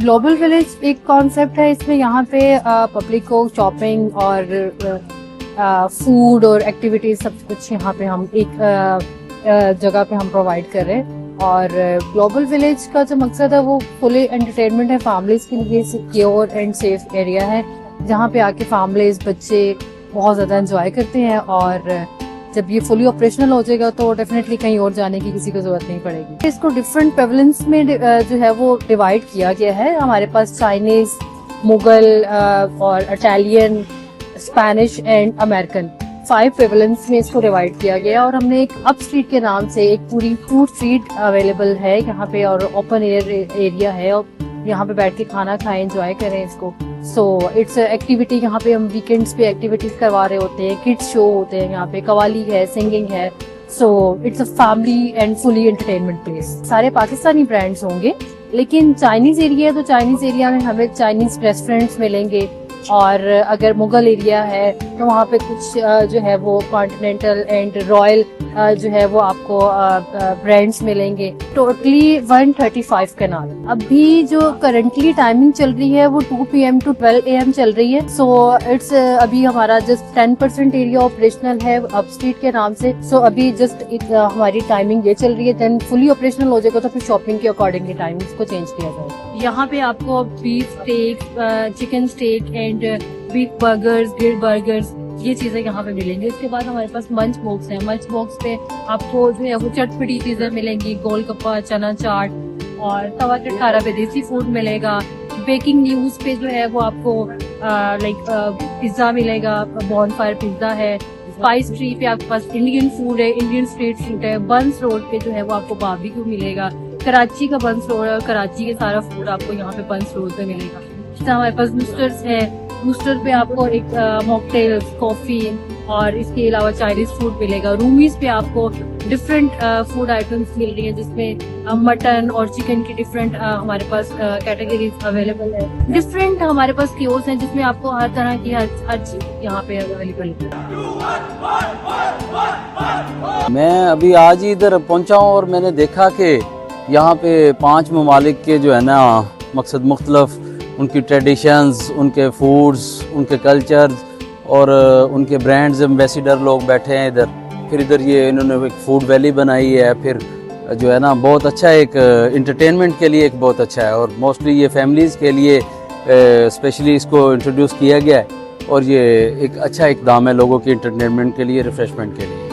Global village एक concept है, इसमें यहाँ पे पब्लिक को शॉपिंग और फूड और एक्टिविटीज सब कुछ यहाँ पे हम एक जगह पे हम प्रोवाइड कर रहे हैं। और ग्लोबल विलेज का जो मकसद है वो फुली एंटरटेनमेंट है, फैमिलीज के लिए सिक्योर एंड सेफ एरिया है जहाँ पे आके फैमिलीज बच्चे बहुत ज़्यादा एंजॉय करते हैं। और जब ये फुली ऑपरेशनल हो जाएगा तो डेफिनेटली कहीं और जाने की किसी को जरूरत नहीं पड़ेगी। इसको डिफरेंट पेविलियंस में जो है वो डिवाइड किया गया है। हमारे पास चाइनीज, मुगल और Italian, Spanish and American 5 pavilions में इसको डिवाइड किया गया। और हमने एक अप स्ट्रीट के नाम से एक पूरी फूड स्ट्रीट अवेलेबल है यहाँ पे, और ओपन एयर एरिया है और यहाँ पे बैठ के खाना खाएं, एंजॉय करें इसको। सो इट्स एक्टिविटी, यहाँ पे हम वीकेंड्स पे एक्टिविटीज करवा रहे होते हैं, किड्स शो होते हैं, यहाँ पे कवाली है, सिंगिंग है। So it's a family and fully entertainment place. सारे पाकिस्तानी ब्रांड्स होंगे, लेकिन चाइनीज एरिया है तो चाइनीज एरिया में हमें चाइनीज रेस्टोरेंट्स मिलेंगे। और अगर मुगल एरिया है तो वहाँ पे कुछ जो है वो कॉन्टिनेंटल एंड रॉयल जो है वो आपको ब्रांड्स मिलेंगे। टोटली 135 कनाल। अभी जो करंटली टाइमिंग चल रही है वो 2 PM to 12 AM चल रही है। सो इट्स अभी हमारा जस्ट 10% एरिया ऑपरेशनल है अप स्ट्रीट के नाम से। सो अभी जस्ट हमारी टाइमिंग ये चल रही है, देन फुली ऑपरेशनल हो जाएगा तो फिर शॉपिंग के अकॉर्डिंगली टाइमिंग को चेंज किया जाएगा। यहाँ पे आपको beef steak, chicken steak and beef burgers, grilled burgers, ये चीजें यहाँ पे मिलेंगी। इसके बाद हमारे पास मंच बॉक्स है। मंच बॉक्स पे आपको जो है वो चटपटी चीजें मिलेंगी, गोलगप्पा, चना चाट और तवा चटखारा पे देसी फूड मिलेगा। बेकिंग न्यूज पे जो है वो आपको लाइक पिज्जा मिलेगा, बॉनफायर पिज्जा है। स्पाइस ट्री पे आपके पास इंडियन फूड है, इंडियन स्ट्रीट फूड है। बंस रोड पे जो है वो आपको बारबेक्यू मिलेगा। कराची का बंस रोड है, कराची के सारा फूड आपको यहाँ पे बंस रोड पे मिलेगा। इससे हमारे पास बूस्टर्स है, बूस्टर पे आपको एक मॉकटेल, कॉफी और इसके अलावा चाइनीज फूड मिलेगा। रूमीज पे आपको डिफरेंट फूड आइटम्स मिल रही है, जिसमें मटन और चिकन की डिफरेंट हमारे पास कैटेगरीज अवेलेबल है। डिफरेंट हमारे पास कियोस्क हैं जिसमें आपको हर तरह की हर चीज यहाँ पे अवेलेबल है। मैं अभी आज ही इधर पहुंचा हूँ और मैंने देखा कि यहाँ पे 5 ममालिक के जो है ना मकसद मुख्तलफ उनकी ट्रेडिशंस, उनके फूड्स, उनके कल्चर्स और उनके ब्रांड्स एम्बेसडर लोग बैठे हैं इधर। फिर इधर ये इन्होंने एक फूड वैली बनाई है। फिर जो है ना बहुत अच्छा एक इंटरटेनमेंट के लिए एक बहुत अच्छा है, और मोस्टली ये फैमिलीज़ के लिए स्पेशली इसको इंट्रोड्यूस किया गया है। और ये एक अच्छा इकदाम है लोगों की इंटरटेनमेंट के लिए, रिफ्रेशमेंट के लिए।